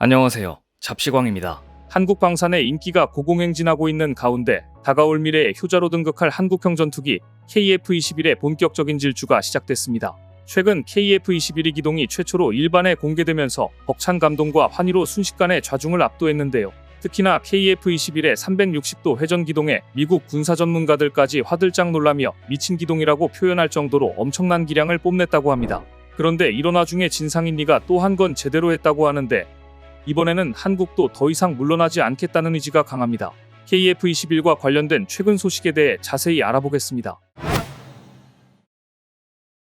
안녕하세요. 잡시광입니다. 한국 방산의 인기가 고공행진하고 있는 가운데 다가올 미래에 효자로 등극할 한국형 전투기 KF-21의 본격적인 질주가 시작됐습니다. 최근 KF-21이 기동이 최초로 일반에 공개되면서 벅찬 감동과 환희로 순식간에 좌중을 압도했는데요. 특히나 KF-21의 360도 회전 기동에 미국 군사 전문가들까지 화들짝 놀라며 미친 기동이라고 표현할 정도로 엄청난 기량을 뽐냈다고 합니다. 그런데 이런 와중에 진상인리가 또 한 건 제대로 했다고 하는데 이번에는 한국도 더 이상 물러나지 않겠다는 의지가 강합니다. KF-21과 관련된 최근 소식에 대해 자세히 알아보겠습니다.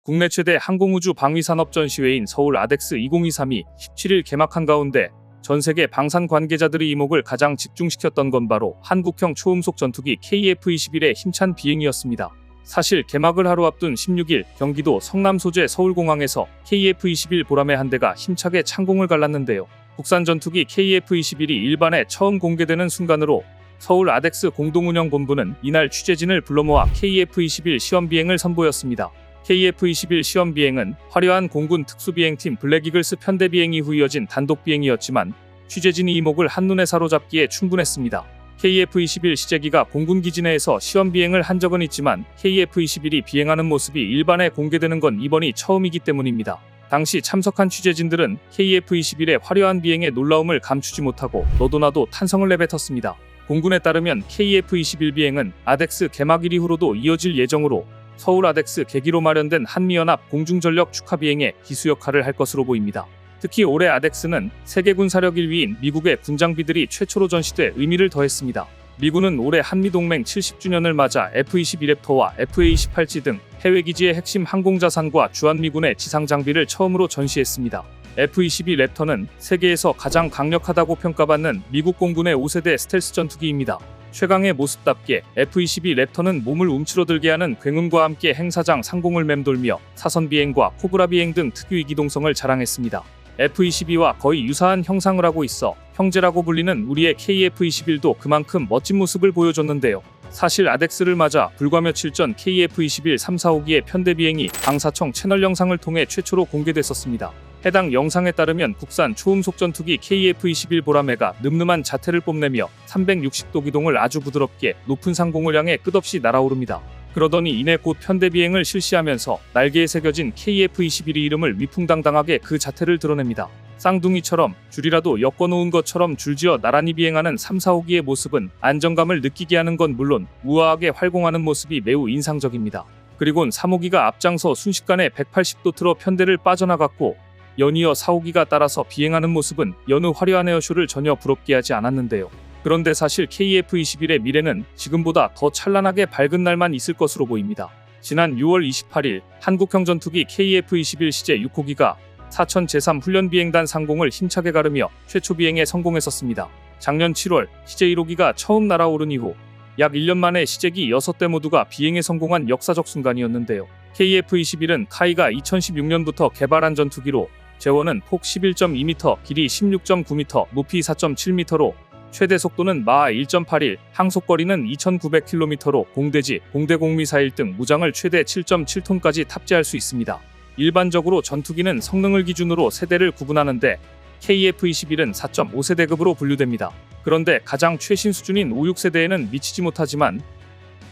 국내 최대 항공우주 방위산업 전시회인 서울 아덱스 2023이 17일 개막한 가운데 전 세계 방산 관계자들의 이목을 가장 집중시켰던 건 바로 한국형 초음속 전투기 KF-21의 힘찬 비행이었습니다. 사실 개막을 하루 앞둔 16일 경기도 성남 소재 서울공항에서 KF-21 보람의 한 대가 힘차게 창공을 갈랐는데요. 국산 전투기 KF-21이 일반에 처음 공개되는 순간으로 서울 아덱스 공동운영본부는 이날 취재진을 불러 모아 KF-21 시험비행을 선보였습니다. KF-21 시험비행은 화려한 공군 특수비행팀 블랙이글스 편대비행 이후 이어진 단독비행이었지만 취재진이 이목을 한눈에 사로잡기에 충분했습니다. KF-21 시제기가 공군기지 내에서 시험비행을 한 적은 있지만 KF-21이 비행하는 모습이 일반에 공개되는 건 이번이 처음이기 때문입니다. 당시 참석한 취재진들은 KF-21의 화려한 비행의 놀라움을 감추지 못하고 너도나도 탄성을 내뱉었습니다. 공군에 따르면 KF-21 비행은 아덱스 개막일 이후로도 이어질 예정으로 서울 아덱스 계기로 마련된 한미연합 공중전력 축하 비행에 기수 역할을 할 것으로 보입니다. 특히 올해 아덱스는 세계 군사력 1위인 미국의 군장비들이 최초로 전시돼 의미를 더했습니다. 미군은 올해 한미동맹 70주년을 맞아 F-22 랩터와 FA-18G 등 해외기지의 핵심 항공자산과 주한미군의 지상장비를 처음으로 전시했습니다. F-22 랩터는 세계에서 가장 강력하다고 평가받는 미국 공군의 5세대 스텔스 전투기입니다. 최강의 모습답게 F-22 랩터는 몸을 움츠러들게 하는 굉음과 함께 행사장 상공을 맴돌며 사선비행과 코브라 비행 등 특유의 기동성을 자랑했습니다. F-22와 거의 유사한 형상을 하고 있어 형제라고 불리는 우리의 KF-21도 그만큼 멋진 모습을 보여줬는데요. 사실 아덱스를 맞아 불과 며칠 전 KF-21 3-4호기의 편대비행이 방사청 채널 영상을 통해 최초로 공개됐었습니다. 해당 영상에 따르면 국산 초음속 전투기 KF-21 보라매가 늠름한 자태를 뽐내며 360도 기동을 아주 부드럽게 높은 상공을 향해 끝없이 날아오릅니다. 그러더니 이내 곧 편대비행을 실시하면서 날개에 새겨진 KF-21의 이름을 위풍당당하게 그 자태를 드러냅니다. 쌍둥이처럼 줄이라도 엮어놓은 것처럼 줄지어 나란히 비행하는 3-4호기의 모습은 안정감을 느끼게 하는 건 물론 우아하게 활공하는 모습이 매우 인상적입니다. 그리곤 3호기가 앞장서 순식간에 180도 틀어 편대를 빠져나갔고 연이어 4호기가 따라서 비행하는 모습은 여느 화려한 에어쇼를 전혀 부럽게 하지 않았는데요. 그런데 사실 KF-21의 미래는 지금보다 더 찬란하게 밝은 날만 있을 것으로 보입니다. 지난 6월 28일 한국형 전투기 KF-21 시제 6호기가 사천 제3훈련비행단 상공을 힘차게 가르며 최초 비행에 성공했었습니다. 작년 7월 시제 1호기가 처음 날아오른 이후 약 1년 만에 시제기 6대 모두가 비행에 성공한 역사적 순간이었는데요. KF-21은 카이가 2016년부터 개발한 전투기로 제원은 폭 11.2m, 길이 16.9m, 높이 4.7m로 최대 속도는 마하 1.81, 항속거리는 2,900km로 공대지, 공대공 미사일 등 무장을 최대 7.7톤까지 탑재할 수 있습니다. 일반적으로 전투기는 성능을 기준으로 세대를 구분하는데 KF-21은 4.5세대급으로 분류됩니다. 그런데 가장 최신 수준인 5-6세대에는 미치지 못하지만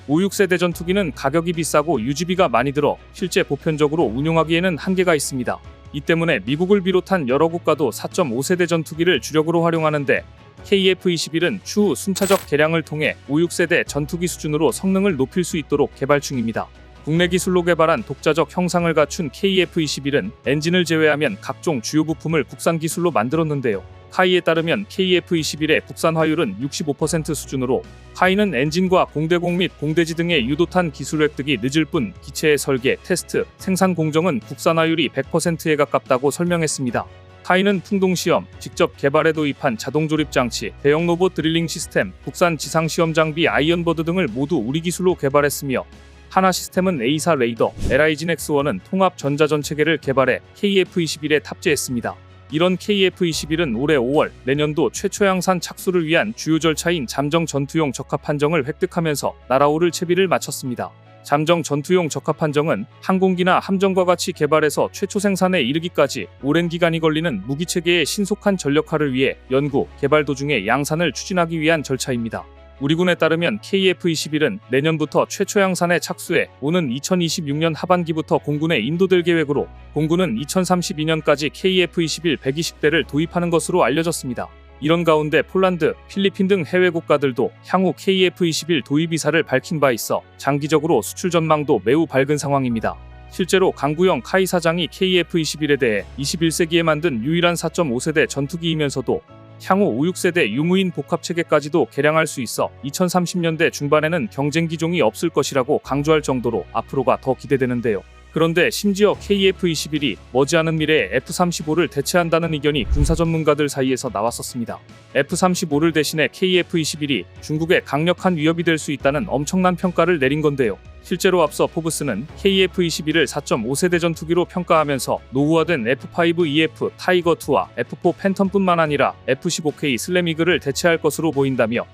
5-6세대 전투기는 가격이 비싸고 유지비가 많이 들어 실제 보편적으로 운용하기에는 한계가 있습니다. 이 때문에 미국을 비롯한 여러 국가도 4.5세대 전투기를 주력으로 활용하는데 KF-21은 추후 순차적 개량을 통해 5-6세대 전투기 수준으로 성능을 높일 수 있도록 개발 중입니다. 국내 기술로 개발한 독자적 형상을 갖춘 KF-21은 엔진을 제외하면 각종 주요 부품을 국산 기술로 만들었는데요. 카이에 따르면 KF-21의 국산 화율은 65% 수준으로 카이는 엔진과 공대공 및 공대지 등의 유도탄 기술 획득이 늦을 뿐 기체의 설계, 테스트, 생산 공정은 국산 화율이 100%에 가깝다고 설명했습니다. 카이는 풍동시험, 직접 개발해 도입한 자동조립 장치, 대형 로봇 드릴링 시스템, 국산 지상시험 장비 아이언버드 등을 모두 우리 기술로 개발했으며 하나 시스템은 A사 레이더, LIGN-X1은 통합 전자전체계를 개발해 KF-21에 탑재했습니다. 이런 KF-21은 올해 5월 내년도 최초 양산 착수를 위한 주요 절차인 잠정 전투용 적합 판정을 획득하면서 날아오를 채비를 마쳤습니다. 잠정 전투용 적합 함정은 항공기나 함정과 같이 개발해서 최초 생산에 이르기까지 오랜 기간이 걸리는 무기체계의 신속한 전력화를 위해 연구, 개발 도중에 양산을 추진하기 위한 절차입니다. 우리 군에 따르면 KF-21은 내년부터 최초 양산에 착수해 오는 2026년 하반기부터 공군에 인도될 계획으로 공군은 2032년까지 KF-21 120대를 도입하는 것으로 알려졌습니다. 이런 가운데 폴란드, 필리핀 등 해외 국가들도 향후 KF-21 도입 의사를 밝힌 바 있어 장기적으로 수출 전망도 매우 밝은 상황입니다. 실제로 강구영 카이 사장이 KF-21에 대해 21세기에 만든 유일한 4.5세대 전투기이면서도 향후 5, 6세대 유무인 복합체계까지도 개량할 수 있어 2030년대 중반에는 경쟁 기종이 없을 것이라고 강조할 정도로 앞으로가 더 기대되는데요. 그런데 심지어 KF-21이 머지않은 미래에 F-35를 대체한다는 의견이 군사 전문가들 사이에서 나왔었습니다. F-35를 대신해 KF-21이 중국에 강력한 위협이 될 수 있다는 엄청난 평가를 내린 건데요. 실제로 앞서 포브스는 KF-21을 4.5세대 전투기로 평가하면서 노후화된 F-5EF 타이거2와 F-4 팬텀뿐만 아니라 F-15K 슬램이글을 대체할 것으로 보인다며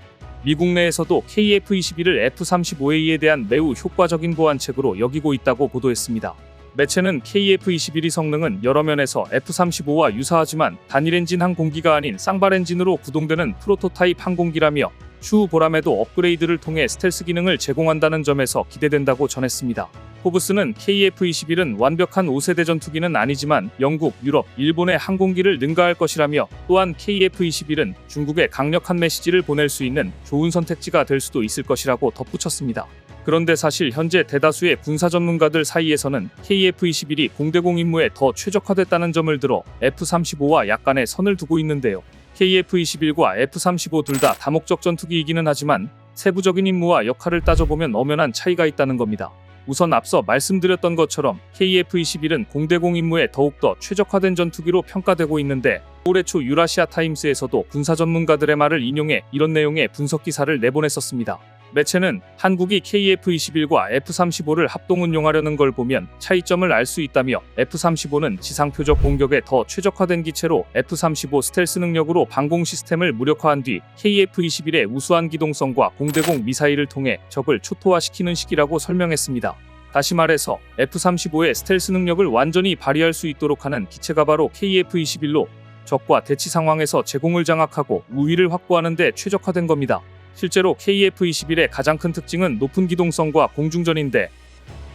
미국 내에서도 KF-21을 F-35A에 대한 매우 효과적인 보완책으로 여기고 있다고 보도했습니다. 매체는 KF-21의 성능은 여러 면에서 F-35와 유사하지만 단일 엔진 항공기가 아닌 쌍발 엔진으로 구동되는 프로토타입 항공기라며 추후 보람에도 업그레이드를 통해 스텔스 기능을 제공한다는 점에서 기대된다고 전했습니다. 포브스는 KF-21은 완벽한 5세대 전투기는 아니지만 영국, 유럽, 일본의 항공기를 능가할 것이라며 또한 KF-21은 중국에 강력한 메시지를 보낼 수 있는 좋은 선택지가 될 수도 있을 것이라고 덧붙였습니다. 그런데 사실 현재 대다수의 군사 전문가들 사이에서는 KF-21이 공대공 임무에 더 최적화됐다는 점을 들어 F-35와 약간의 선을 두고 있는데요. KF-21과 F-35 둘 다 다목적 전투기이기는 하지만 세부적인 임무와 역할을 따져보면 엄연한 차이가 있다는 겁니다. 우선 앞서 말씀드렸던 것처럼 KF-21은 공대공 임무에 더욱더 최적화된 전투기로 평가되고 있는데 올해 초 유라시아 타임스에서도 군사 전문가들의 말을 인용해 이런 내용의 분석 기사를 내보냈었습니다. 매체는 한국이 KF-21과 F-35를 합동 운용하려는 걸 보면 차이점을 알 수 있다며 F-35는 지상 표적 공격에 더 최적화된 기체로 F-35 스텔스 능력으로 방공 시스템을 무력화한 뒤 KF-21의 우수한 기동성과 공대공 미사일을 통해 적을 초토화시키는 시기라고 설명했습니다. 다시 말해서 F-35의 스텔스 능력을 완전히 발휘할 수 있도록 하는 기체가 바로 KF-21로 적과 대치 상황에서 제공을 장악하고 우위를 확보하는 데 최적화된 겁니다. 실제로 KF-21의 가장 큰 특징은 높은 기동성과 공중전인데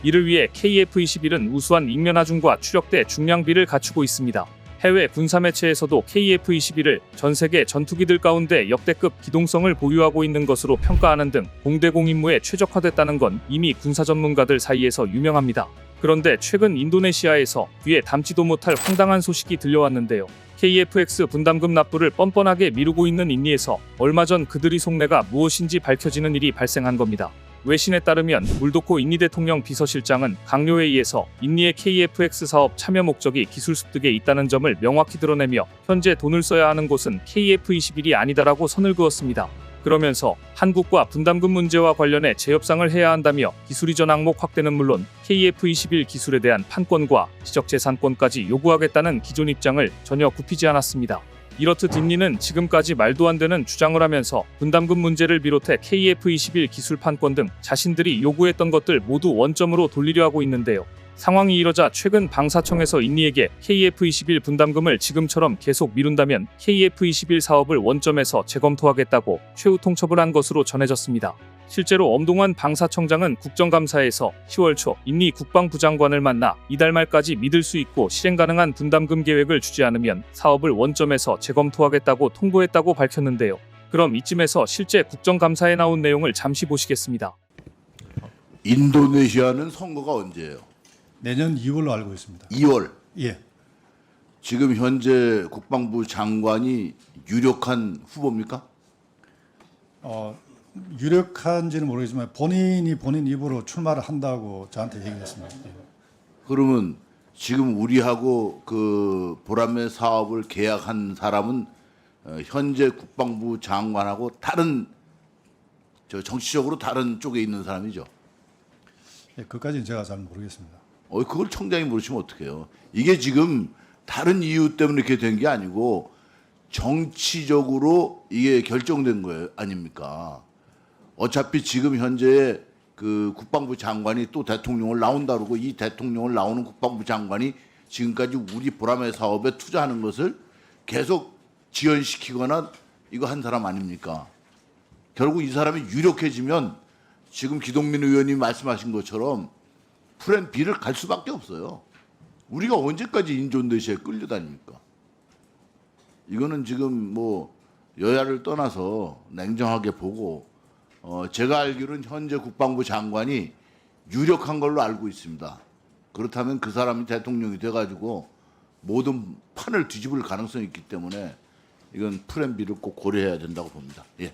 이를 위해 KF-21은 우수한 인면하중과 추력대 중량비를 갖추고 있습니다. 해외 군사매체에서도 KF-21을 전 세계 전투기들 가운데 역대급 기동성을 보유하고 있는 것으로 평가하는 등 공대공 임무에 최적화됐다는 건 이미 군사 전문가들 사이에서 유명합니다. 그런데 최근 인도네시아에서 귀에 담지도 못할 황당한 소식이 들려왔는데요. KF-X 분담금 납부를 뻔뻔하게 미루고 있는 인니에서 얼마 전 그들의 속내가 무엇인지 밝혀지는 일이 발생한 겁니다. 외신에 따르면 물도코 인니 대통령 비서실장은 강요회의에서 인니의 KF-X 사업 참여 목적이 기술 습득에 있다는 점을 명확히 드러내며 현재 돈을 써야 하는 곳은 KF-21이 아니다라고 선을 그었습니다. 그러면서 한국과 분담금 문제와 관련해 재협상을 해야 한다며 기술 이전 항목 확대는 물론 KF-21 기술에 대한 판권과 지적재산권까지 요구하겠다는 기존 입장을 전혀 굽히지 않았습니다. 이렇듯 인니는 지금까지 말도 안 되는 주장을 하면서 분담금 문제를 비롯해 KF-21 기술 판권 등 자신들이 요구했던 것들 모두 원점으로 돌리려 하고 있는데요. 상황이 이러자 최근 방사청에서 인니에게 KF-21 분담금을 지금처럼 계속 미룬다면 KF-21 사업을 원점에서 재검토하겠다고 최후 통첩을 한 것으로 전해졌습니다. 실제로 엄동환 방사청장은 국정감사에서 10월 초 인니 국방부 장관을 만나 이달 말까지 믿을 수 있고 실행 가능한 분담금 계획을 주지 않으면 사업을 원점에서 재검토하겠다고 통보했다고 밝혔는데요. 그럼 이쯤에서 실제 국정감사에 나온 내용을 잠시 보시겠습니다. 인도네시아는 선거가 언제예요? 내년 2월로 알고 있습니다. 2월. 예. 지금 현재 국방부 장관이 유력한 후보입니까? 유력한지는 모르겠지만 본인이 본인 입으로 출마를 한다고 저한테 얘기했습니다. 예. 그러면 지금 우리하고 그 보람의 사업을 계약한 사람은 현재 국방부 장관하고 다른 정치적으로 다른 쪽에 있는 사람이죠. 예, 그까지는 제가 잘 모르겠습니다. 그걸 청장이 모르시면 어떡해요? 이게 지금 다른 이유 때문에 이렇게 된 게 아니고 정치적으로 이게 결정된 거예요, 아닙니까? 어차피 지금 현재 그 국방부 장관이 또 대통령을 나온다 그러고 이 대통령을 나오는 국방부 장관이 지금까지 우리 보라매 사업에 투자하는 것을 계속 지연시키거나 이거 한 사람 아닙니까? 결국 이 사람이 유력해지면 지금 기동민 의원님 말씀하신 것처럼 플랜 B를 갈 수밖에 없어요. 우리가 언제까지 인존대시에 끌려다닙니까? 이거는 지금 뭐 여야를 떠나서 냉정하게 보고 제가 알기로는 현재 국방부 장관이 유력한 걸로 알고 있습니다. 그렇다면 그 사람이 대통령이 돼가지고 모든 판을 뒤집을 가능성이 있기 때문에 이건 플랜 B를 꼭 고려해야 된다고 봅니다. 예.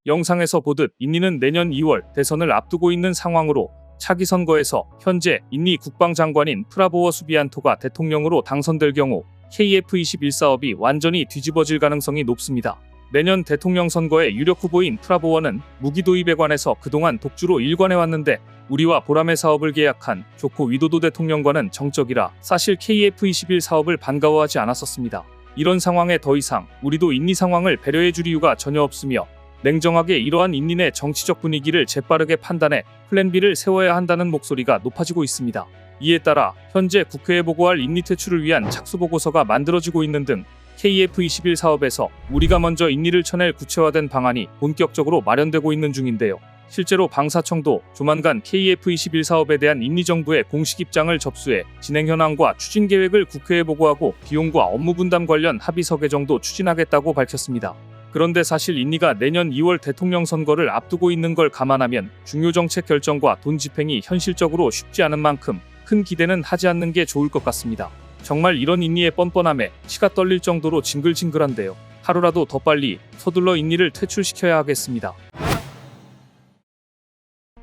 영상에서 보듯 인니는 내년 2월 대선을 앞두고 있는 상황으로 차기 선거에서 현재 인니 국방장관인 프라보워 수비안토가 대통령으로 당선될 경우 KF-21 사업이 완전히 뒤집어질 가능성이 높습니다. 내년 대통령 선거의 유력 후보인 프라보워는 무기 도입에 관해서 그동안 독주로 일관해왔는데 우리와 보라매 사업을 계약한 조코 위도도 대통령과는 정적이라 사실 KF-21 사업을 반가워하지 않았었습니다. 이런 상황에 더 이상 우리도 인니 상황을 배려해줄 이유가 전혀 없으며 냉정하게 이러한 인민의 정치적 분위기를 재빠르게 판단해 플랜 B를 세워야 한다는 목소리가 높아지고 있습니다. 이에 따라 현재 국회에 보고할 인니 퇴출을 위한 착수보고서가 만들어지고 있는 등 KF-21 사업에서 우리가 먼저 인니를 쳐낼 구체화된 방안이 본격적으로 마련되고 있는 중인데요. 실제로 방사청도 조만간 KF-21 사업에 대한 인니 정부의 공식 입장을 접수해 진행 현황과 추진 계획을 국회에 보고하고 비용과 업무 분담 관련 합의서 개정도 추진하겠다고 밝혔습니다. 그런데 사실 인니가 내년 2월 대통령 선거를 앞두고 있는 걸 감안하면 중요 정책 결정과 돈 집행이 현실적으로 쉽지 않은 만큼 큰 기대는 하지 않는 게 좋을 것 같습니다. 정말 이런 인니의 뻔뻔함에 치가 떨릴 정도로 징글징글한데요. 하루라도 더 빨리 서둘러 인니를 퇴출시켜야 하겠습니다.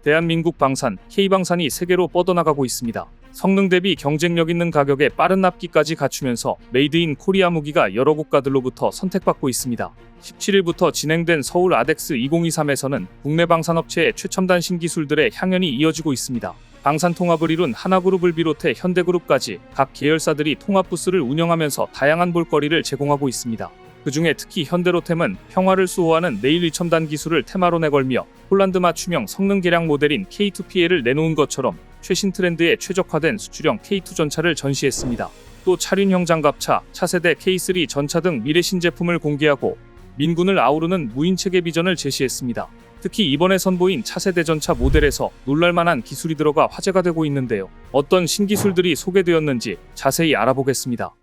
대한민국 방산, K방산이 세계로 뻗어나가고 있습니다. 성능 대비 경쟁력 있는 가격에 빠른 납기까지 갖추면서 메이드 인 코리아 무기가 여러 국가들로부터 선택받고 있습니다. 17일부터 진행된 서울 아덱스 2023에서는 국내 방산업체의 최첨단 신기술들의 향연이 이어지고 있습니다. 방산 통합을 이룬 하나그룹을 비롯해 현대그룹까지 각 계열사들이 통합 부스를 운영하면서 다양한 볼거리를 제공하고 있습니다. 그중에 특히 현대로템은 평화를 수호하는 내일 첨단 기술을 테마로 내걸며 폴란드 맞춤형 성능 개량 모델인 K2PL을 내놓은 것처럼 최신 트렌드에 최적화된 수출형 K2 전차를 전시했습니다. 또 차륜형 장갑차, 차세대 K3 전차 등 미래 신제품을 공개하고 민군을 아우르는 무인체계 비전을 제시했습니다. 특히 이번에 선보인 차세대 전차 모델에서 놀랄만한 기술이 들어가 화제가 되고 있는데요. 어떤 신기술들이 소개되었는지 자세히 알아보겠습니다.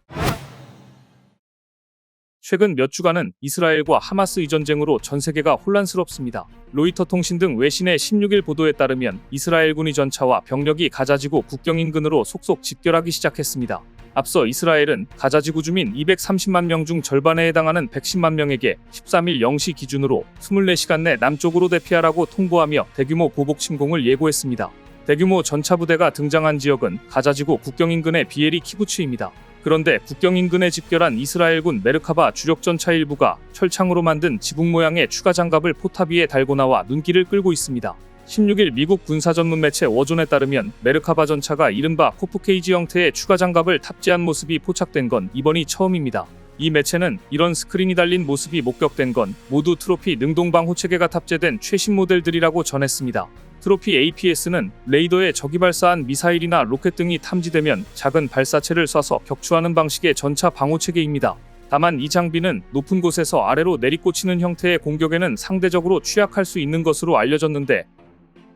최근 몇 주간은 이스라엘과 하마스 이 전쟁으로 전 세계가 혼란스럽습니다. 로이터 통신 등 외신의 16일 보도에 따르면 이스라엘군이 전차와 병력이 가자지구 국경 인근으로 속속 집결하기 시작했습니다. 앞서 이스라엘은 가자지구 주민 230만 명 중 절반에 해당하는 110만 명에게 13일 0시 기준으로 24시간 내 남쪽으로 대피하라고 통보하며 대규모 보복 침공을 예고했습니다. 대규모 전차 부대가 등장한 지역은 가자지구 국경 인근의 비에리 키부츠입니다. 그런데 국경 인근에 집결한 이스라엘군 메르카바 주력 전차 일부가 철창으로 만든 지붕 모양의 추가 장갑을 포탑 위에 달고 나와 눈길을 끌고 있습니다. 16일 미국 군사 전문 매체 워존에 따르면 메르카바 전차가 이른바 코프 케이지 형태의 추가 장갑을 탑재한 모습이 포착된 건 이번이 처음입니다. 이 매체는 이런 스크린이 달린 모습이 목격된 건 모두 트로피 능동 방호 체계가 탑재된 최신 모델들이라고 전했습니다. 트로피 APS는 레이더에 적이 발사한 미사일이나 로켓 등이 탐지되면 작은 발사체를 쏴서 격추하는 방식의 전차 방호 체계입니다. 다만 이 장비는 높은 곳에서 아래로 내리꽂히는 형태의 공격에는 상대적으로 취약할 수 있는 것으로 알려졌는데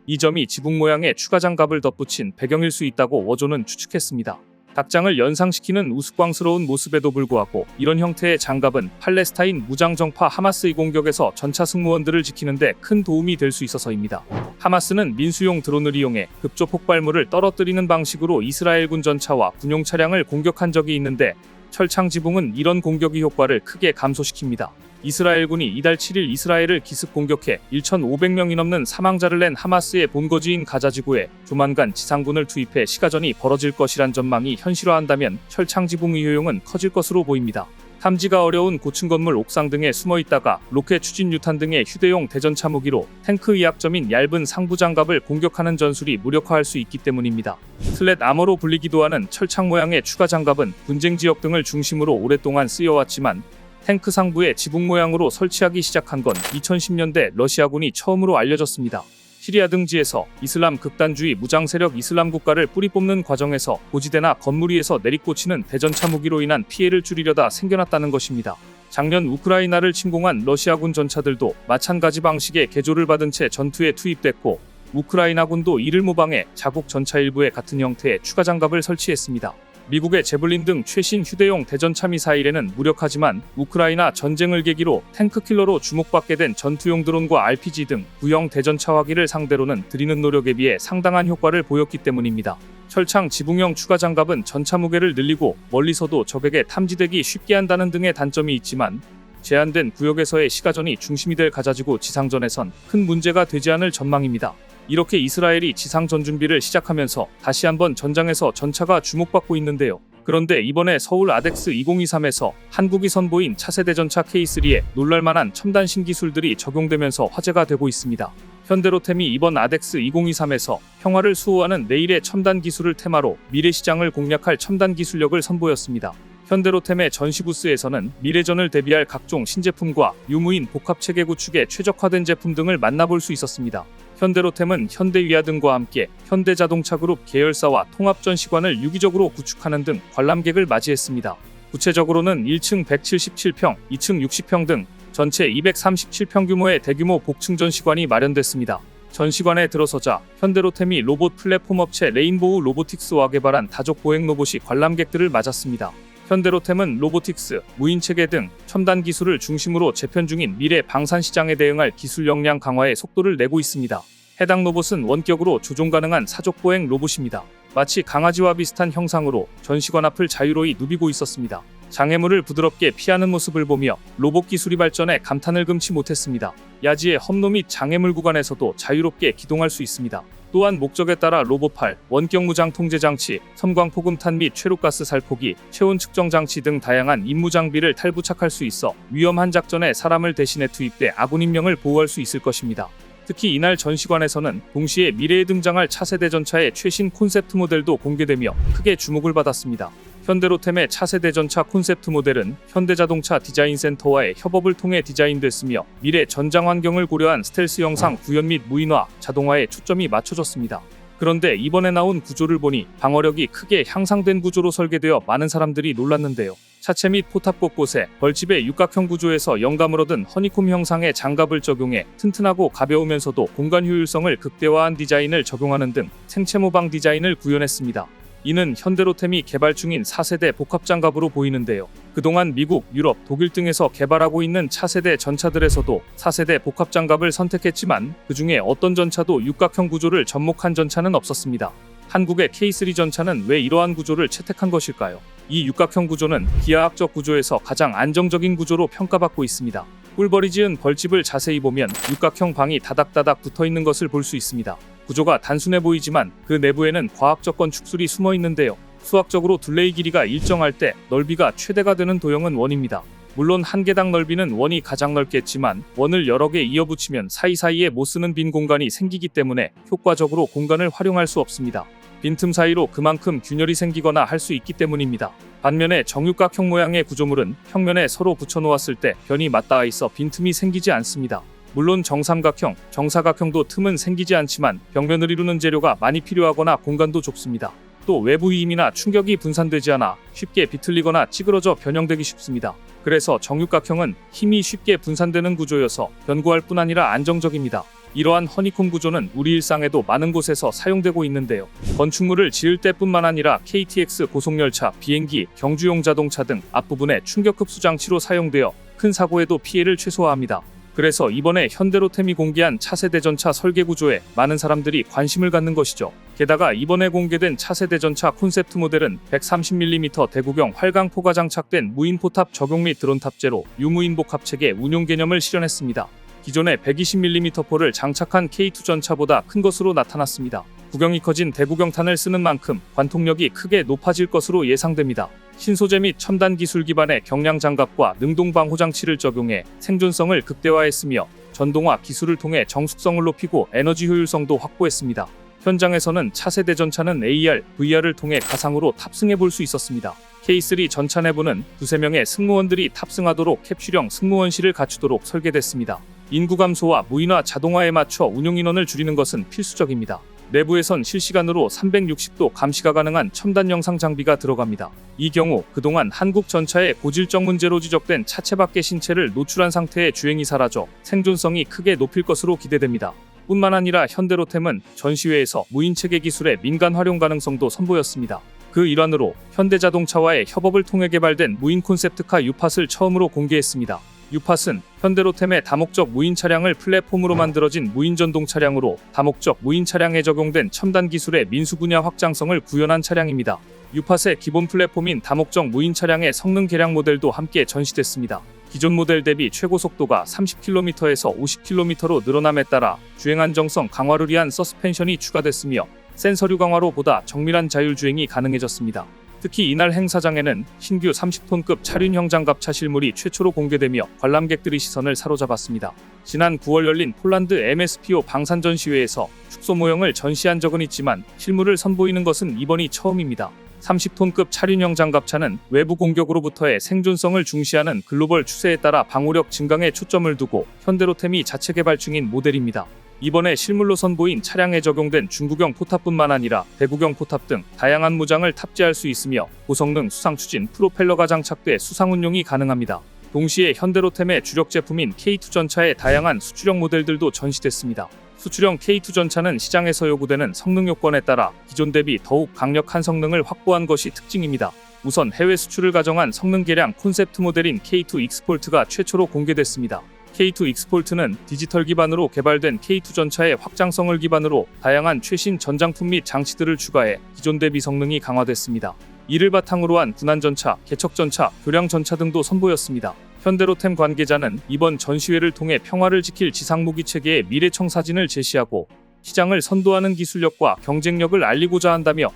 이 점이 지붕 모양의 추가 장갑을 덧붙인 배경일 수 있다고 워존은 추측했습니다. 닭장을 연상시키는 우스꽝스러운 모습에도 불구하고 이런 형태의 장갑은 팔레스타인 무장정파 하마스의 공격에서 전차 승무원들을 지키는데 큰 도움이 될 수 있어서입니다. 하마스는 민수용 드론을 이용해 급조 폭발물을 떨어뜨리는 방식으로 이스라엘군 전차와 군용 차량을 공격한 적이 있는데 철창 지붕은 이런 공격의 효과를 크게 감소시킵니다. 이스라엘군이 이달 7일 이스라엘을 기습 공격해 1,500명이 넘는 사망자를 낸 하마스의 본거지인 가자지구에 조만간 지상군을 투입해 시가전이 벌어질 것이란 전망이 현실화한다면 철창 지붕의 효용은 커질 것으로 보입니다. 탐지가 어려운 고층 건물 옥상 등에 숨어 있다가 로켓 추진 유탄 등의 휴대용 대전차 무기로 탱크 의약점인 얇은 상부 장갑을 공격하는 전술이 무력화할 수 있기 때문입니다. 슬랫 아머로 불리기도 하는 철창 모양의 추가 장갑은 분쟁 지역 등을 중심으로 오랫동안 쓰여왔지만 탱크 상부에 지붕 모양으로 설치하기 시작한 건 2010년대 러시아군이 처음으로 알려졌습니다. 시리아 등지에서 이슬람 극단주의 무장 세력 이슬람 국가를 뿌리 뽑는 과정에서 고지대나 건물 위에서 내리꽂히는 대전차 무기로 인한 피해를 줄이려다 생겨났다는 것입니다. 작년 우크라이나를 침공한 러시아군 전차들도 마찬가지 방식의 개조를 받은 채 전투에 투입됐고, 우크라이나군도 이를 모방해 자국 전차 일부에 같은 형태의 추가 장갑을 설치했습니다. 미국의 제블린 등 최신 휴대용 대전차 미사일에는 무력하지만 우크라이나 전쟁을 계기로 탱크킬러로 주목받게 된 전투용 드론과 RPG 등 구형 대전차 화기를 상대로는 들이는 노력에 비해 상당한 효과를 보였기 때문입니다. 철창 지붕형 추가 장갑은 전차 무게를 늘리고 멀리서도 적에게 탐지되기 쉽게 한다는 등의 단점이 있지만, 제한된 구역에서의 시가전이 중심이 될 가자지구 지상전에선 큰 문제가 되지 않을 전망입니다. 이렇게 이스라엘이 지상전 준비를 시작하면서 다시 한번 전장에서 전차가 주목받고 있는데요. 그런데 이번에 서울 아덱스 2023에서 한국이 선보인 차세대 전차 K3에 놀랄만한 첨단 신기술들이 적용되면서 화제가 되고 있습니다. 현대로템이 이번 아덱스 2023에서 평화를 수호하는 내일의 첨단 기술을 테마로 미래 시장을 공략할 첨단 기술력을 선보였습니다. 현대로템의 전시 부스에서는 미래전을 대비할 각종 신제품과 유무인 복합체계 구축에 최적화된 제품 등을 만나볼 수 있었습니다. 현대로템은 현대위아 등과 함께 현대자동차그룹 계열사와 통합전시관을 유기적으로 구축하는 등 관람객을 맞이했습니다. 구체적으로는 1층 177평, 2층 60평 등 전체 237평 규모의 대규모 복층 전시관이 마련됐습니다. 전시관에 들어서자 현대로템이 로봇 플랫폼 업체 레인보우 로보틱스와 개발한 다족 보행 로봇이 관람객들을 맞았습니다. 현대로템은 로보틱스, 무인체계 등 첨단 기술을 중심으로 재편 중인 미래 방산 시장에 대응할 기술 역량 강화에 속도를 내고 있습니다. 해당 로봇은 원격으로 조종 가능한 사족보행 로봇입니다. 마치 강아지와 비슷한 형상으로 전시관 앞을 자유로이 누비고 있었습니다. 장애물을 부드럽게 피하는 모습을 보며 로봇 기술이 발전에 감탄을 금치 못했습니다. 야지의 험로 및 장애물 구간에서도 자유롭게 기동할 수 있습니다. 또한 목적에 따라 로봇팔, 원격 무장 통제 장치, 섬광포금탄 및 최루가스 살포기, 체온 측정 장치 등 다양한 임무 장비를 탈부착할 수 있어 위험한 작전에 사람을 대신해 투입돼 아군 인명을 보호할 수 있을 것입니다. 특히 이날 전시관에서는 동시에 미래에 등장할 차세대 전차의 최신 콘셉트 모델도 공개되며 크게 주목을 받았습니다. 현대로템의 차세대 전차 콘셉트 모델은 현대자동차 디자인센터와의 협업을 통해 디자인됐으며 미래 전장 환경을 고려한 스텔스 영상 구현 및 무인화, 자동화에 초점이 맞춰졌습니다. 그런데 이번에 나온 구조를 보니 방어력이 크게 향상된 구조로 설계되어 많은 사람들이 놀랐는데요. 차체 및 포탑 곳곳에 벌집의 육각형 구조에서 영감을 얻은 허니콤 형상의 장갑을 적용해 튼튼하고 가벼우면서도 공간 효율성을 극대화한 디자인을 적용하는 등 생체 모방 디자인을 구현했습니다. 이는 현대로템이 개발 중인 4세대 복합장갑으로 보이는데요. 그동안 미국, 유럽, 독일 등에서 개발하고 있는 차세대 전차들에서도 4세대 복합장갑을 선택했지만 그 중에 어떤 전차도 육각형 구조를 접목한 전차는 없었습니다. 한국의 K3 전차는 왜 이러한 구조를 채택한 것일까요? 이 육각형 구조는 기하학적 구조에서 가장 안정적인 구조로 평가받고 있습니다. 꿀벌이 지은 벌집을 자세히 보면 육각형 방이 다닥다닥 붙어있는 것을 볼 수 있습니다. 구조가 단순해 보이지만 그 내부에는 과학적 건축술이 숨어 있는데요. 수학적으로 둘레의 길이가 일정할 때 넓이가 최대가 되는 도형은 원입니다. 물론 한 개당 넓이는 원이 가장 넓겠지만 원을 여러 개 이어붙이면 사이사이에 못 쓰는 빈 공간이 생기기 때문에 효과적으로 공간을 활용할 수 없습니다. 빈틈 사이로 그만큼 균열이 생기거나 할 수 있기 때문입니다. 반면에 정육각형 모양의 구조물은 평면에 서로 붙여놓았을 때 변이 맞닿아 있어 빈틈이 생기지 않습니다. 물론 정삼각형, 정사각형도 틈은 생기지 않지만 벽면을 이루는 재료가 많이 필요하거나 공간도 좁습니다. 또 외부 힘이나 충격이 분산되지 않아 쉽게 비틀리거나 찌그러져 변형되기 쉽습니다. 그래서 정육각형은 힘이 쉽게 분산되는 구조여서 견고할 뿐 아니라 안정적입니다. 이러한 허니콤 구조는 우리 일상에도 많은 곳에서 사용되고 있는데요. 건축물을 지을 때뿐만 아니라 KTX 고속열차, 비행기, 경주용 자동차 등 앞부분에 충격 흡수 장치로 사용되어 큰 사고에도 피해를 최소화합니다. 그래서 이번에 현대로템이 공개한 차세대 전차 설계 구조에 많은 사람들이 관심을 갖는 것이죠. 게다가 이번에 공개된 차세대 전차 콘셉트 모델은 130mm 대구경 활강포가 장착된 무인 포탑 적용 및 드론 탑재로 유무인 복합체계 운용 개념을 실현했습니다. 기존의 120mm 포를 장착한 K2 전차보다 큰 것으로 나타났습니다. 구경이 커진 대구경탄을 쓰는 만큼 관통력이 크게 높아질 것으로 예상됩니다. 신소재 및 첨단 기술 기반의 경량 장갑과 능동 방호 장치를 적용해 생존성을 극대화했으며 전동화 기술을 통해 정숙성을 높이고 에너지 효율성도 확보했습니다. 현장에서는 차세대 전차는 AR, VR을 통해 가상으로 탑승해 볼 수 있었습니다. K3 전차 내부는 2~3명의 승무원들이 탑승하도록 캡슐형 승무원실을 갖추도록 설계됐습니다. 인구 감소와 무인화 자동화에 맞춰 운용 인원을 줄이는 것은 필수적입니다. 내부에선 실시간으로 360도 감시가 가능한 첨단 영상 장비가 들어갑니다. 이 경우 그동안 한국 전차의 고질적 문제로 지적된 차체 밖의 신체를 노출한 상태의 주행이 사라져 생존성이 크게 높일 것으로 기대됩니다. 뿐만 아니라 현대로템은 전시회에서 무인체계 기술의 민간 활용 가능성도 선보였습니다. 그 일환으로 현대자동차와의 협업을 통해 개발된 무인 콘셉트카 유팟을 처음으로 공개했습니다. 유팟은 현대로템의 다목적 무인 차량을 플랫폼으로 만들어진 무인 전동 차량으로 다목적 무인 차량에 적용된 첨단 기술의 민수 분야 확장성을 구현한 차량입니다. 유팟의 기본 플랫폼인 다목적 무인 차량의 성능 개량 모델도 함께 전시됐습니다. 기존 모델 대비 최고 속도가 30km에서 50km로 늘어남에 따라 주행 안정성 강화를 위한 서스펜션이 추가됐으며 센서류 강화로 보다 정밀한 자율주행이 가능해졌습니다. 특히 이날 행사장에는 신규 30톤급 차륜형 장갑차 실물이 최초로 공개되며 관람객들의 시선을 사로잡았습니다. 지난 9월 열린 폴란드 MSPO 방산 전시회에서 축소 모형을 전시한 적은 있지만 실물을 선보이는 것은 이번이 처음입니다. 30톤급 차륜형 장갑차는 외부 공격으로부터의 생존성을 중시하는 글로벌 추세에 따라 방호력 증강에 초점을 두고 현대로템이 자체 개발 중인 모델입니다. 이번에 실물로 선보인 차량에 적용된 중구경 포탑뿐만 아니라 대구경 포탑 등 다양한 무장을 탑재할 수 있으며 고성능 수상 추진 프로펠러가 장착돼 수상 운용이 가능합니다. 동시에 현대로템의 주력 제품인 K2 전차의 다양한 수출형 모델들도 전시됐습니다. 수출형 K2 전차는 시장에서 요구되는 성능 요건에 따라 기존 대비 더욱 강력한 성능을 확보한 것이 특징입니다. 우선 해외 수출을 가정한 성능 개량 콘셉트 모델인 K2 익스폴트가 최초로 공개됐습니다. K2 익스폴트는 디지털 기반으로 개발된 K2 전차의 확장성을 기반으로 다양한 최신 전장품 및 장치들을 추가해 기존 대비 성능이 강화됐습니다. 이를 바탕으로 한 군안전차, 개척전차, 교량전차 등도 선보였습니다. 현대로템 관계자는 이번 전시회를 통해 평화를 지킬 지상무기체계의 미래청 사진을 제시하고 시장을 선도하는 기술력과 경쟁력을 알리고자 한다며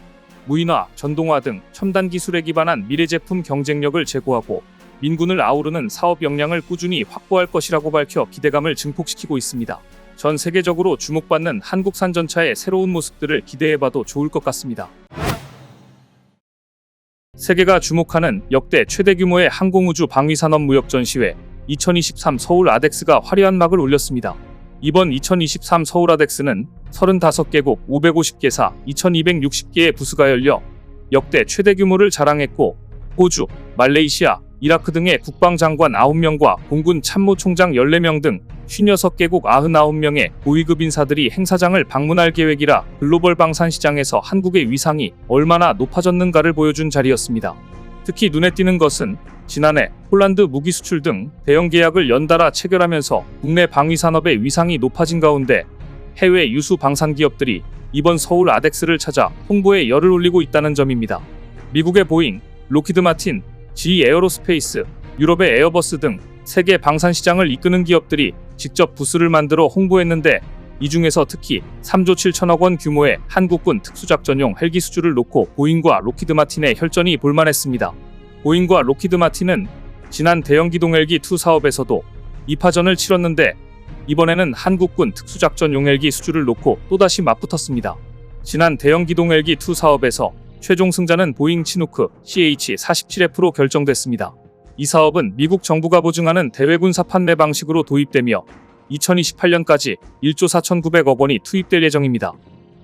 무인화, 전동화 등 첨단 기술에 기반한 미래 제품 경쟁력을 제고하고 민군을 아우르는 사업 역량을 꾸준히 확보할 것이라고 밝혀 기대감을 증폭시키고 있습니다. 전 세계적으로 주목받는 한국산 전차의 새로운 모습들을 기대해봐도 좋을 것 같습니다. 세계가 주목하는 역대 최대 규모의 항공우주 방위산업 무역 전시회 2023 서울 아덱스가 화려한 막을 올렸습니다. 이번 2023 서울 아덱스는 35개국 550개사 2260개의 부스가 열려 역대 최대 규모를 자랑했고 호주, 말레이시아, 이라크 등의 국방장관 9명과 공군 참모총장 14명 등 56개국 99명의 고위급 인사들이 행사장을 방문할 계획이라 글로벌 방산 시장에서 한국의 위상이 얼마나 높아졌는가를 보여준 자리였습니다. 특히 눈에 띄는 것은 지난해 폴란드 무기 수출 등 대형 계약을 연달아 체결하면서 국내 방위 산업의 위상이 높아진 가운데 해외 유수 방산 기업들이 이번 서울 아덱스를 찾아 홍보에 열을 올리고 있다는 점입니다. 미국의 보잉, 로키드 마틴, GE 에어로스페이스, 유럽의 에어버스 등 세계 방산 시장을 이끄는 기업들이 직접 부스를 만들어 홍보했는데 이 중에서 특히 3조 7천억 원 규모의 한국군 특수작전용 헬기 수주를 놓고 보잉과 로키드 마틴의 혈전이 볼만했습니다. 보잉과 로키드 마틴은 지난 대형기동 헬기 2 사업에서도 2파전을 치렀는데 이번에는 한국군 특수작전용 헬기 수주를 놓고 또다시 맞붙었습니다. 지난 대형기동 헬기 2 사업에서 최종 승자는 보잉 치누크 CH-47F로 결정됐습니다. 이 사업은 미국 정부가 보증하는 대외군사 판매 방식으로 도입되며 2028년까지 1조 4,900억 원이 투입될 예정입니다.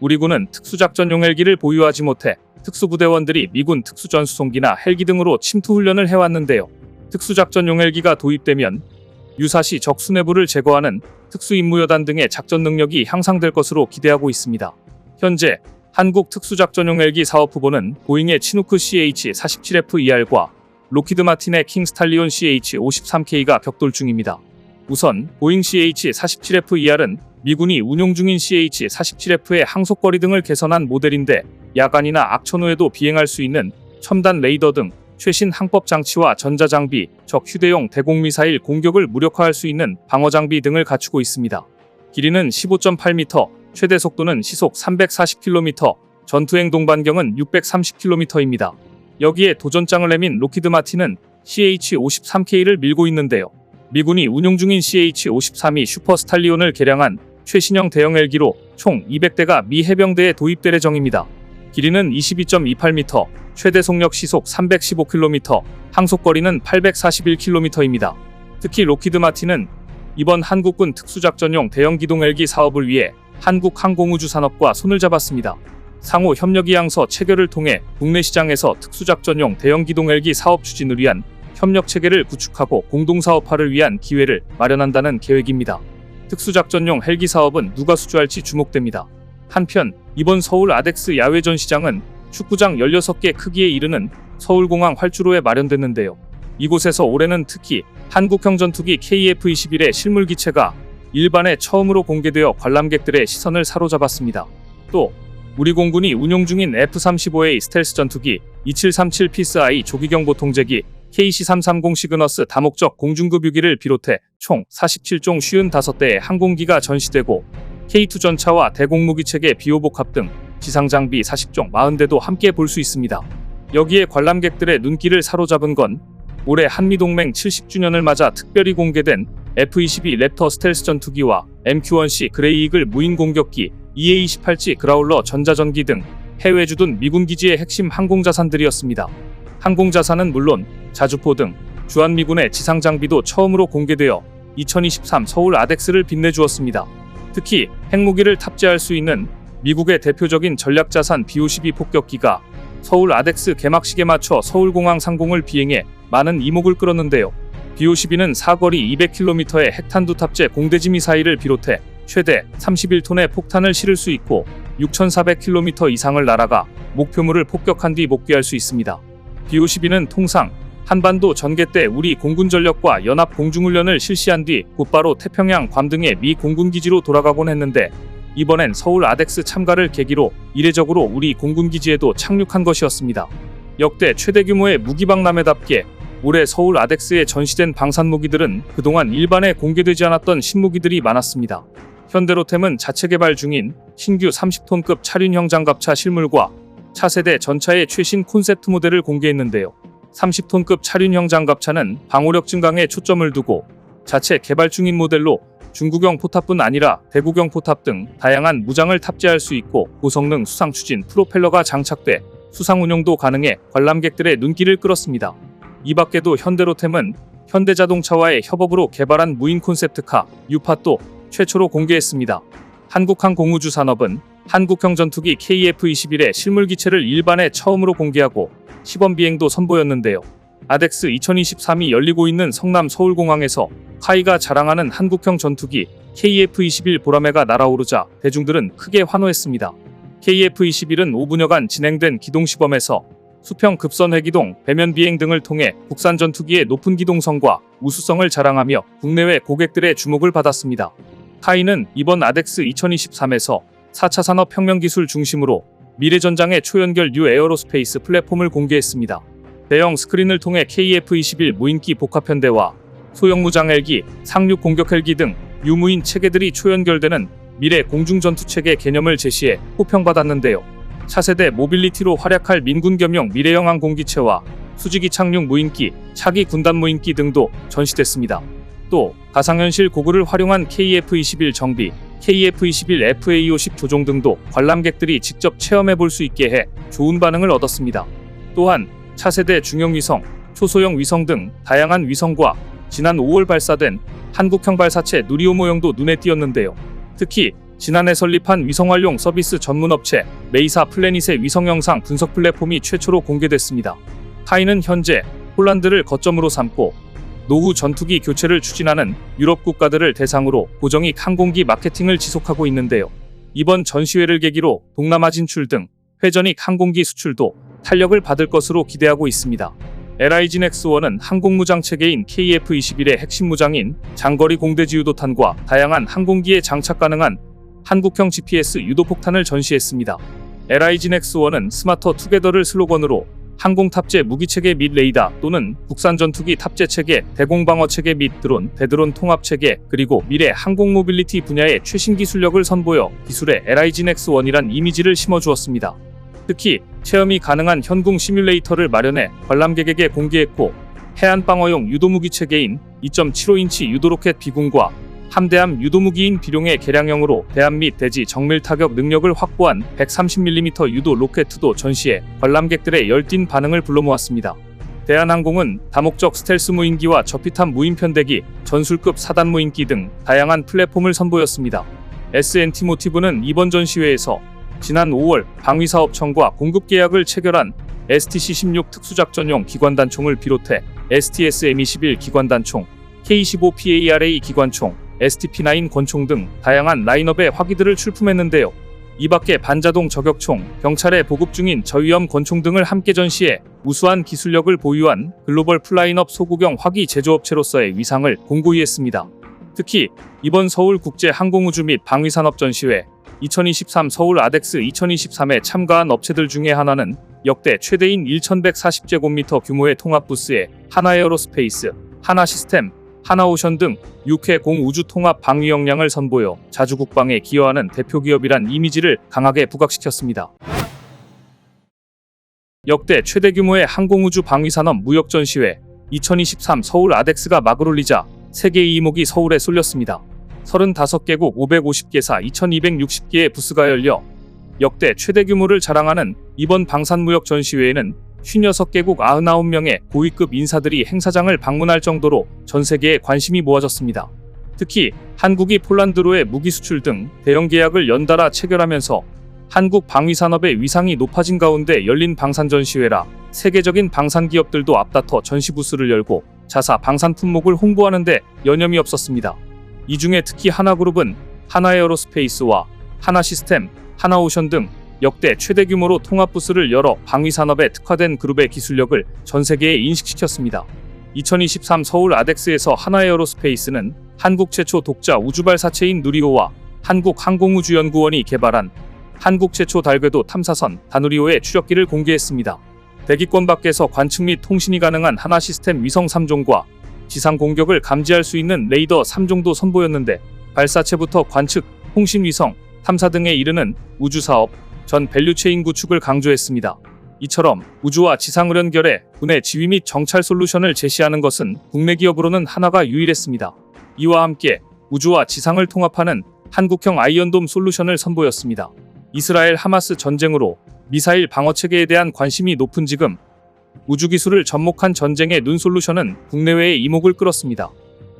우리 군은 특수작전용 헬기를 보유하지 못해 특수부대원들이 미군 특수전수송기나 헬기 등으로 침투훈련을 해왔는데요. 특수작전용 헬기가 도입되면 유사시 적 수뇌부를 제거하는 특수임무여단 등의 작전 능력이 향상될 것으로 기대하고 있습니다. 현재 한국 특수작전용 헬기 사업 후보는 보잉의 치누크 CH-47F2R과 로키드 마틴의 킹스탈리온 CH-53K가 격돌 중입니다. 우선 보잉 CH-47F2R은 미군이 운용 중인 CH-47F의 항속거리 등을 개선한 모델인데 야간이나 악천 후에도 비행할 수 있는 첨단 레이더 등 최신 항법 장치와 전자장비, 적 휴대용 대공미사일 공격을 무력화할 수 있는 방어장비 등을 갖추고 있습니다. 길이는 15.8m, 최대 속도는 시속 340km, 전투행 동반경은 630km입니다. 여기에 도전장을 내민 로키드 마틴은 CH-53K를 밀고 있는데요. 미군이 운용 중인 CH-53이 슈퍼 스탈리온을 개량한 최신형 대형 헬기로 총 200대가 미 해병대에 도입될 예정입니다. 길이는 22.28m, 최대 속력 시속 315km, 항속거리는 841km입니다. 특히 로키드 마틴은 이번 한국군 특수작전용 대형 기동 헬기 사업을 위해 한국항공우주산업과 손을 잡았습니다. 상호 협력이 양서 체결을 통해 국내 시장에서 특수작전용 대형 기동 헬기 사업 추진을 위한 협력 체계를 구축하고 공동사업화를 위한 기회를 마련한다는 계획입니다. 특수작전용 헬기 사업은 누가 수주할지 주목됩니다. 한편 이번 서울 아덱스 야외 전시장은 축구장 16개 크기에 이르는 서울공항 활주로에 마련됐는데요. 이곳에서 올해는 특히 한국형 전투기 KF-21의 실물 기체가 일반에 처음으로 공개되어 관람객들의 시선을 사로잡았습니다. 또 우리 공군이 운용 중인 F-35A 스텔스 전투기, 2737 피스-I 조기경 보통제기, KC-330 시그너스 다목적 공중급 유기를 비롯해 총 47종 55대의 항공기가 전시되고 K2 전차와 대공무기체계 비호복합 등 지상장비 40종 40대도 함께 볼 수 있습니다. 여기에 관람객들의 눈길을 사로잡은 건 올해 한미동맹 70주년을 맞아 특별히 공개된 F-22 랩터 스텔스 전투기와 MQ-1C 그레이 이글 무인 공격기, EA-28G 그라울러 전자전기 등 해외 주둔 미군 기지의 핵심 항공자산들이었습니다. 항공자산은 물론 자주포 등 주한미군의 지상장비도 처음으로 공개되어 2023 서울 아덱스를 빛내주었습니다. 특히 핵무기를 탑재할 수 있는 미국의 대표적인 전략자산 B-52 폭격기가 서울 아덱스 개막식에 맞춰 서울공항 상공을 비행해 많은 이목을 끌었는데요. B-52는 사거리 200km의 핵탄두 탑재 공대지 미사일을 비롯해 최대 31톤의 폭탄을 실을 수 있고 6,400km 이상을 날아가 목표물을 폭격한 뒤 복귀할 수 있습니다. B-52는 통상 한반도 전개 때 우리 공군 전력과 연합 공중훈련을 실시한 뒤 곧바로 태평양 괌 등의 미 공군기지로 돌아가곤 했는데 이번엔 서울 아덱스 참가를 계기로 이례적으로 우리 공군기지에도 착륙한 것이었습니다. 역대 최대 규모의 무기박람회답게 올해 서울 아덱스에 전시된 방산무기들은 그동안 일반에 공개되지 않았던 신무기들이 많았습니다. 현대로템은 자체 개발 중인 신규 30톤급 차륜형 장갑차 실물과 차세대 전차의 최신 콘셉트 모델을 공개했는데요. 30톤급 차륜형 장갑차는 방호력 증강에 초점을 두고 자체 개발 중인 모델로 중국형 포탑뿐 아니라 대구경 포탑 등 다양한 무장을 탑재할 수 있고 고성능 수상 추진 프로펠러가 장착돼 수상 운용도 가능해 관람객들의 눈길을 끌었습니다. 이 밖에도 현대로템은 현대자동차와의 협업으로 개발한 무인 콘셉트카 유팟도 최초로 공개했습니다. 한국항공우주산업은 한국형 전투기 KF-21의 실물 기체를 일반에 처음으로 공개하고 시범 비행도 선보였는데요. 아덱스 2023이 열리고 있는 성남 서울공항에서 카이가 자랑하는 한국형 전투기 KF-21 보라매가 날아오르자 대중들은 크게 환호했습니다. KF-21은 5분여간 진행된 기동시범에서 수평 급선 회기동, 배면 비행 등을 통해 국산 전투기의 높은 기동성과 우수성을 자랑하며 국내외 고객들의 주목을 받았습니다. 카이는 이번 아덱스 2023에서 4차 산업혁명 기술 중심으로 미래전장의 초연결 뉴 에어로스페이스 플랫폼을 공개했습니다. 대형 스크린을 통해 KF-21 무인기 복합편대와 소형 무장 헬기, 상륙 공격 헬기 등 유무인 체계들이 초연결되는 미래 공중전투체계 개념을 제시해 호평받았는데요. 차세대 모빌리티로 활약할 민군 겸용 미래형 항공기체와 수직이 착륙 무인기, 차기 군단 무인기 등도 전시됐습니다. 또 가상현실 고글을 활용한 KF-21 정비, KF-21 FA-50 조종 등도 관람객들이 직접 체험해 볼 수 있게 해 좋은 반응을 얻었습니다. 또한 차세대 중형위성, 초소형 위성 등 다양한 위성과 지난 5월 발사된 한국형 발사체 누리호 모형도 눈에 띄었는데요. 특히 지난해 설립한 위성활용 서비스 전문업체 메이사 플래닛의 위성 영상 분석 플랫폼이 최초로 공개됐습니다. 카이는 현재 폴란드를 거점으로 삼고 노후 전투기 교체를 추진하는 유럽 국가들을 대상으로 고정익 항공기 마케팅을 지속하고 있는데요. 이번 전시회를 계기로 동남아 진출 등 회전익 항공기 수출도 탄력을 받을 것으로 기대하고 있습니다. LIGN-X1은 항공무장 체계인 KF-21의 핵심 무장인 장거리 공대지 유도탄과 다양한 항공기에 장착 가능한 한국형 GPS 유도폭탄을 전시했습니다. LIGN-X1은 스마터 투게더를 슬로건으로 항공 탑재 무기체계 및 레이더 또는 국산 전투기 탑재 체계, 대공방어 체계 및 드론, 대드론 통합 체계, 그리고 미래 항공 모빌리티 분야의 최신 기술력을 선보여 기술의 LIGN-X1이란 이미지를 심어주었습니다. 특히 체험이 가능한 현궁 시뮬레이터를 마련해 관람객에게 공개했고 해안방어용 유도무기 체계인 2.75인치 유도로켓 비군과 함대함 유도무기인 비룡의 개량형으로 대함 및 대지 정밀 타격 능력을 확보한 130mm 유도 로켓도 전시해 관람객들의 열띤 반응을 불러모았습니다. 대한항공은 다목적 스텔스 무인기와 저피탄 무인편대기, 전술급 사단 무인기 등 다양한 플랫폼을 선보였습니다. S&T모티브는 이번 전시회에서 지난 5월 방위사업청과 공급 계약을 체결한 STC-16 특수작전용 기관단총을 비롯해 STS-M21 기관단총, K-15PARA 기관총, STP-9 권총 등 다양한 라인업의 화기들을 출품했는데요. 이 밖에 반자동 저격총, 경찰에 보급 중인 저위험 권총 등을 함께 전시해 우수한 기술력을 보유한 글로벌 플라인업 소구경 화기 제조업체로서의 위상을 공고히 했습니다. 특히 이번 서울국제항공우주 및 방위산업전시회 2023 서울 아덱스 2023에 참가한 업체들 중에 하나는 역대 최대인 1140제곱미터 규모의 통합부스에 하나에어로스페이스, 하나시스템, 하나오션 등 6회 공우주 통합 방위 역량을 선보여 자주국방에 기여하는 대표기업이란 이미지를 강하게 부각시켰습니다. 역대 최대 규모의 항공우주 방위산업 무역전시회 2023 서울 아덱스가 막을 올리자 세계의 이목이 서울에 쏠렸습니다. 35개국 550개사 2260개의 부스가 열려 역대 최대 규모를 자랑하는 이번 방산무역 전시회에는 56개국 99명의 고위급 인사들이 행사장을 방문할 정도로 전 세계에 관심이 모아졌습니다. 특히 한국이 폴란드로의 무기 수출 등 대형 계약을 연달아 체결하면서 한국 방위산업의 위상이 높아진 가운데 열린 방산전시회라 세계적인 방산기업들도 앞다퉈 전시 부스를 열고 자사 방산 품목을 홍보하는 데 여념이 없었습니다. 이 중에 특히 하나그룹은 하나에어로스페이스와 하나시스템, 하나오션 등 역대 최대 규모로 통합 부스를 열어 방위산업에 특화된 그룹의 기술력을 전 세계에 인식시켰습니다. 2023 서울 아덱스에서 하나에어로스페이스는 한국 최초 독자 우주발사체인 누리호와 한국항공우주연구원이 개발한 한국 최초 달궤도 탐사선 다누리호의 추력기를 공개했습니다. 대기권 밖에서 관측 및 통신이 가능한 하나시스템 위성 3종과 지상 공격을 감지할 수 있는 레이더 3종도 선보였는데 발사체부터 관측, 통신 위성, 탐사 등에 이르는 우주사업, 전 밸류체인 구축을 강조했습니다. 이처럼 우주와 지상을 연결해 군의 지휘 및 정찰 솔루션을 제시하는 것은 국내 기업으로는 하나가 유일했습니다. 이와 함께 우주와 지상을 통합하는 한국형 아이언돔 솔루션을 선보였습니다. 이스라엘 하마스 전쟁으로 미사일 방어체계에 대한 관심이 높은 지금 우주기술을 접목한 전쟁의 눈 솔루션은 국내외의 이목을 끌었습니다.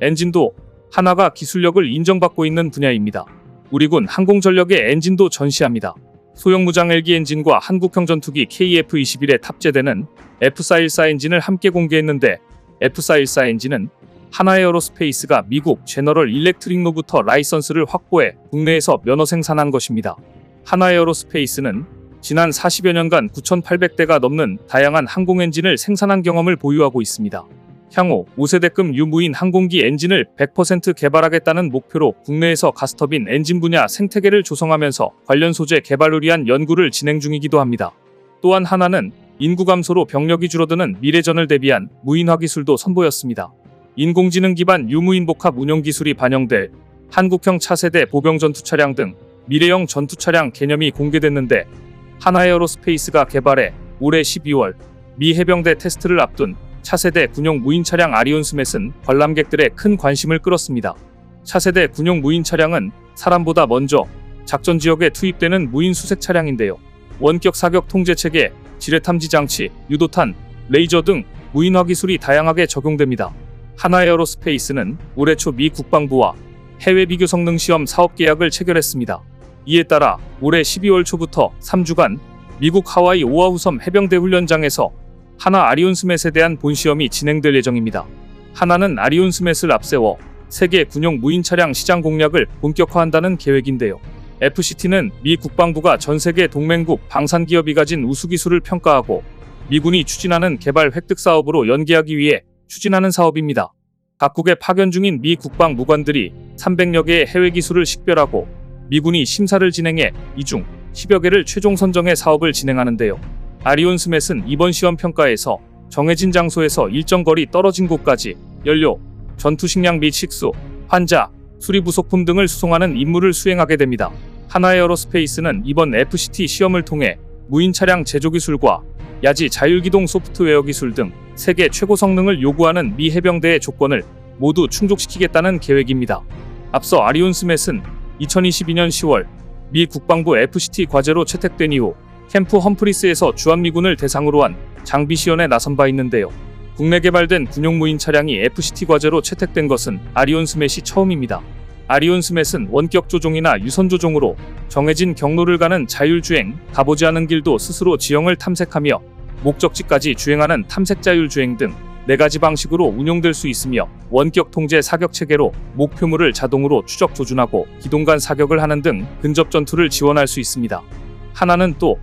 엔진도 하나가 기술력을 인정받고 있는 분야입니다. 우리군 항공전력의 엔진도 전시합니다. 소형 무장 헬기 엔진과 한국형 전투기 KF-21에 탑재되는 F414 엔진을 함께 공개했는데 F414 엔진은 하나에어로스페이스가 미국 제너럴 일렉트릭로부터 라이선스를 확보해 국내에서 면허 생산한 것입니다. 하나에어로스페이스는 지난 40여 년간 9,800대가 넘는 다양한 항공 엔진을 생산한 경험을 보유하고 있습니다. 향후 5세대급 유무인 항공기 엔진을 100% 개발하겠다는 목표로 국내에서 가스터빈 엔진 분야 생태계를 조성하면서 관련 소재 개발을 위한 연구를 진행 중이기도 합니다. 또한 하나는 인구 감소로 병력이 줄어드는 미래전을 대비한 무인화 기술도 선보였습니다. 인공지능 기반 유무인 복합 운용 기술이 반영될 한국형 차세대 보병 전투차량 등 미래형 전투차량 개념이 공개됐는데 하나에어로스페이스가 개발해 올해 12월 미 해병대 테스트를 앞둔 차세대 군용 무인 차량 아리온 스맷은 관람객들의 큰 관심을 끌었습니다. 차세대 군용 무인 차량은 사람보다 먼저 작전 지역에 투입되는 무인 수색 차량인데요. 원격 사격 통제 체계, 지뢰 탐지 장치, 유도탄, 레이저 등 무인화 기술이 다양하게 적용됩니다. 하나에어로스페이스는 올해 초 미 국방부와 해외 비교 성능 시험 사업 계약을 체결했습니다. 이에 따라 올해 12월 초부터 3주간 미국 하와이 오아후 섬 해병대 훈련장에서 하나 아리온 스맷에 대한 본시험이 진행될 예정입니다. 하나는 아리온 스맷을 앞세워 세계 군용 무인 차량 시장 공략을 본격화한다는 계획인데요. FCT는 미 국방부가 전 세계 동맹국 방산기업이 가진 우수기술을 평가하고 미군이 추진하는 개발 획득 사업으로 연계하기 위해 추진하는 사업입니다. 각국에 파견 중인 미 국방 무관들이 300여 개의 해외 기술을 식별하고 미군이 심사를 진행해 이 중 10여 개를 최종 선정해 사업을 진행하는데요. 아리온 스맷은 이번 시험 평가에서 정해진 장소에서 일정 거리 떨어진 곳까지 연료, 전투 식량 및 식수, 환자, 수리 부속품 등을 수송하는 임무를 수행하게 됩니다. 하나에어로스페이스는 이번 FCT 시험을 통해 무인 차량 제조 기술과 야지 자율기동 소프트웨어 기술 등 세계 최고 성능을 요구하는 미 해병대의 조건을 모두 충족시키겠다는 계획입니다. 앞서 아리온 스맷은 2022년 10월 미 국방부 FCT 과제로 채택된 이후 캠프 험프리스에서 주한미군을 대상으로 한 장비 시연에 나선 바 있는데요. 국내 개발된 군용 무인 차량이 FCT 과제로 채택된 것은 아리온 스맷이 처음입니다. 아리온 스맷은 원격 조종이나 유선 조종으로 정해진 경로를 가는 자율주행, 가보지 않은 길도 스스로 지형을 탐색하며 목적지까지 주행하는 탐색 자율주행 등 4가지 방식으로 운용될 수 있으며 원격 통제 사격 체계로 목표물을 자동으로 추적 조준하고 기동 간 사격을 하는 등 근접 전투를 지원할 수 있습니다. 하나는 또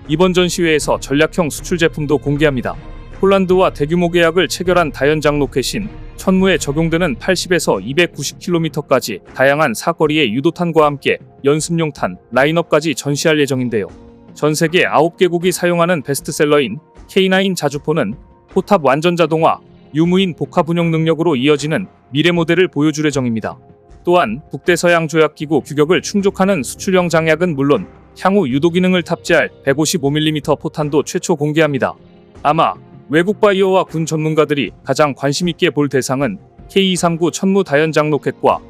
이번 전시회에서 전략형 수출 제품도 공개합니다. 폴란드와 대규모 계약을 체결한 다연장 로켓인 천무에 적용되는 80에서 290km까지 다양한 사거리의 유도탄과 함께 연습용 탄 라인업까지 전시할 예정인데요. 전 세계 9개국이 사용하는 베스트셀러인 K9 자주포는 포탑 완전 자동화, 유무인 복합 운영 능력으로 이어지는 미래 모델을 보여줄 예정입니다. 또한 북대서양 조약기구 규격을 충족하는 수출형 장약은 물론 향후 유도 기능을 탑재할 155mm 포탄도 최초 공개합니다. 아마 외국 바이어와 군 전문가들이 가장 관심있게 볼 대상은 K239 천무 다연장 로켓과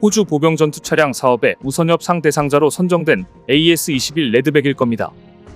호주 보병 전투 차량 사업의 우선협상 대상자로 선정된 AS-21 레드백일 겁니다.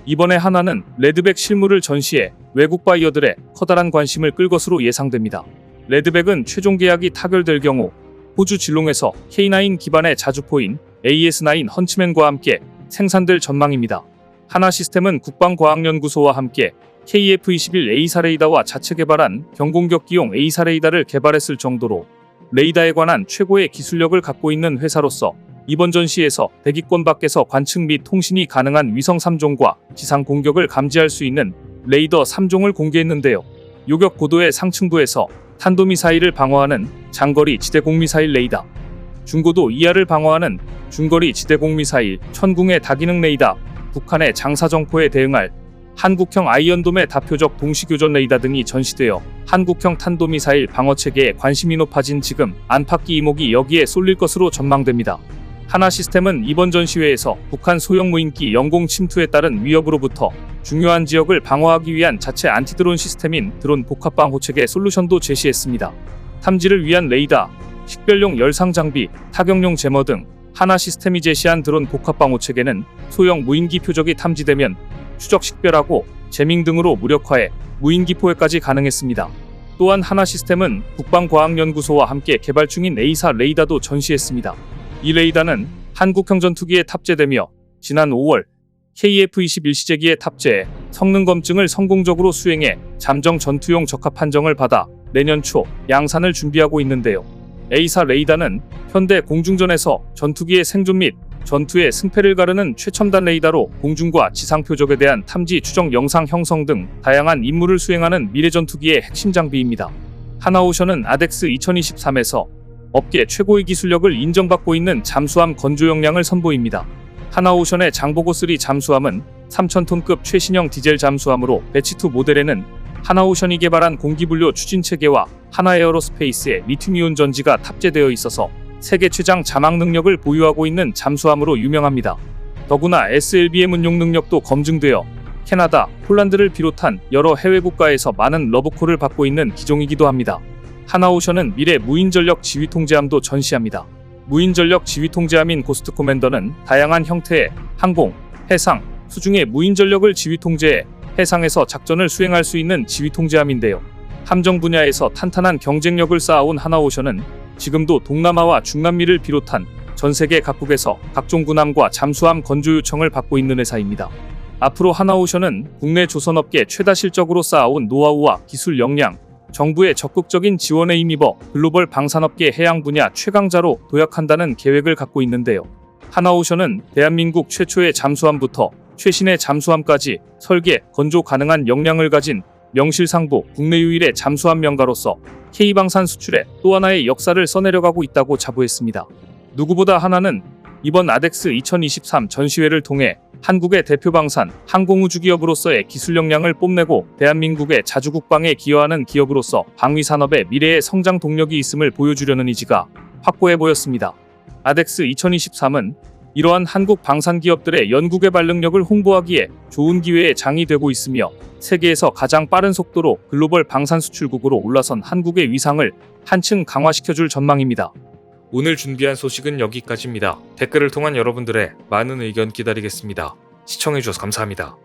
이번에 하나는 레드백 실물을 전시해 외국 바이어들의 커다란 관심을 끌 것으로 예상됩니다. 레드백은 최종 계약이 타결될 경우 호주 질롱에서 K9 기반의 자주포인 AS9 헌츠맨과 함께 생산될 전망입니다. 하나시스템은 국방과학연구소와 함께 KF-21 A사 레이더와 자체 개발한 경공격기용 A사 레이더를 개발했을 정도로 레이더에 관한 최고의 기술력을 갖고 있는 회사로서 이번 전시에서 대기권 밖에서 관측 및 통신이 가능한 위성 3종과 지상 공격을 감지할 수 있는 레이더 3종을 공개했는데요. 요격 고도의 상층부에서 탄도미사일을 방어하는 장거리 지대공미사일 레이더, 중고도 이하를 방어하는 중거리 지대공미사일 천궁의 다기능 레이더, 북한의 장사정포에 대응할 한국형 아이언돔의 다표적 동시교전 레이더 등이 전시되어 한국형 탄도미사일 방어체계에 관심이 높아진 지금 안팎기 이목이 여기에 쏠릴 것으로 전망됩니다. 하나시스템은 이번 전시회에서 북한 소형 무인기 영공 침투에 따른 위협으로부터 중요한 지역을 방어하기 위한 자체 안티드론 시스템인 드론 복합방호체계 솔루션도 제시했습니다. 탐지를 위한 레이더, 식별용 열상 장비, 타격용 제머 등 하나시스템이 제시한 드론 복합방호체계는 소형 무인기 표적이 탐지되면 추적 식별하고 제밍 등으로 무력화해 무인기 포획까지 가능했습니다. 또한 하나시스템은 국방과학연구소와 함께 개발 중인 A사 레이더도 전시했습니다. 이 레이더는 한국형 전투기에 탑재되며 지난 5월 KF-21 시제기에 탑재해 성능 검증을 성공적으로 수행해 잠정 전투용 적합 판정을 받아 내년 초 양산을 준비하고 있는데요. A사 레이더는 현대 공중전에서 전투기의 생존 및 전투의 승패를 가르는 최첨단 레이더로 공중과 지상 표적에 대한 탐지 추적 영상 형성 등 다양한 임무를 수행하는 미래 전투기의 핵심 장비입니다. 하나오션은 아덱스 2023에서 업계 최고의 기술력을 인정받고 있는 잠수함 건조 역량을 선보입니다. 하나오션의 장보고3 잠수함은 3,000톤급 최신형 디젤 잠수함으로 배치2 모델에는 하나오션이 개발한 공기분료 추진 체계와 하나에어로스페이스의 리튬이온 전지가 탑재되어 있어서 세계 최장 자막 능력을 보유하고 있는 잠수함으로 유명합니다. 더구나 SLBM 운용 능력도 검증되어 캐나다, 폴란드를 비롯한 여러 해외 국가에서 많은 러브콜을 받고 있는 기종이기도 합니다. 하나오션은 미래 무인전력 지휘통제함도 전시합니다. 무인전력 지휘통제함인 고스트 코맨더는 다양한 형태의 항공, 해상, 수중의 무인전력을 지휘통제해 해상에서 작전을 수행할 수 있는 지휘통제함인데요. 함정 분야에서 탄탄한 경쟁력을 쌓아온 하나오션은 지금도 동남아와 중남미를 비롯한 전 세계 각국에서 각종 군함과 잠수함 건조 요청을 받고 있는 회사입니다. 앞으로 하나오션은 국내 조선업계 최다 실적으로 쌓아온 노하우와 기술 역량, 정부의 적극적인 지원에 힘입어 글로벌 방산업계 해양 분야 최강자로 도약한다는 계획을 갖고 있는데요. 하나오션은 대한민국 최초의 잠수함부터 최신의 잠수함까지 설계, 건조 가능한 역량을 가진 명실상부 국내 유일의 잠수함 명가로서 K방산 수출에 또 하나의 역사를 써내려가고 있다고 자부했습니다. 누구보다 하나는 이번 아덱스 2023 전시회를 통해 한국의 대표 방산 항공우주 기업으로서의 기술 역량을 뽐내고 대한민국의 자주국방에 기여하는 기업으로서 방위산업의 미래의 성장 동력이 있음을 보여주려는 의지가 확고해 보였습니다. 아덱스 2023은 이러한 한국 방산 기업들의 연구개발 능력을 홍보하기에 좋은 기회의 장이 되고 있으며 세계에서 가장 빠른 속도로 글로벌 방산 수출국으로 올라선 한국의 위상을 한층 강화시켜줄 전망입니다. 오늘 준비한 소식은 여기까지입니다. 댓글을 통한 여러분들의 많은 의견 기다리겠습니다. 시청해주셔서 감사합니다.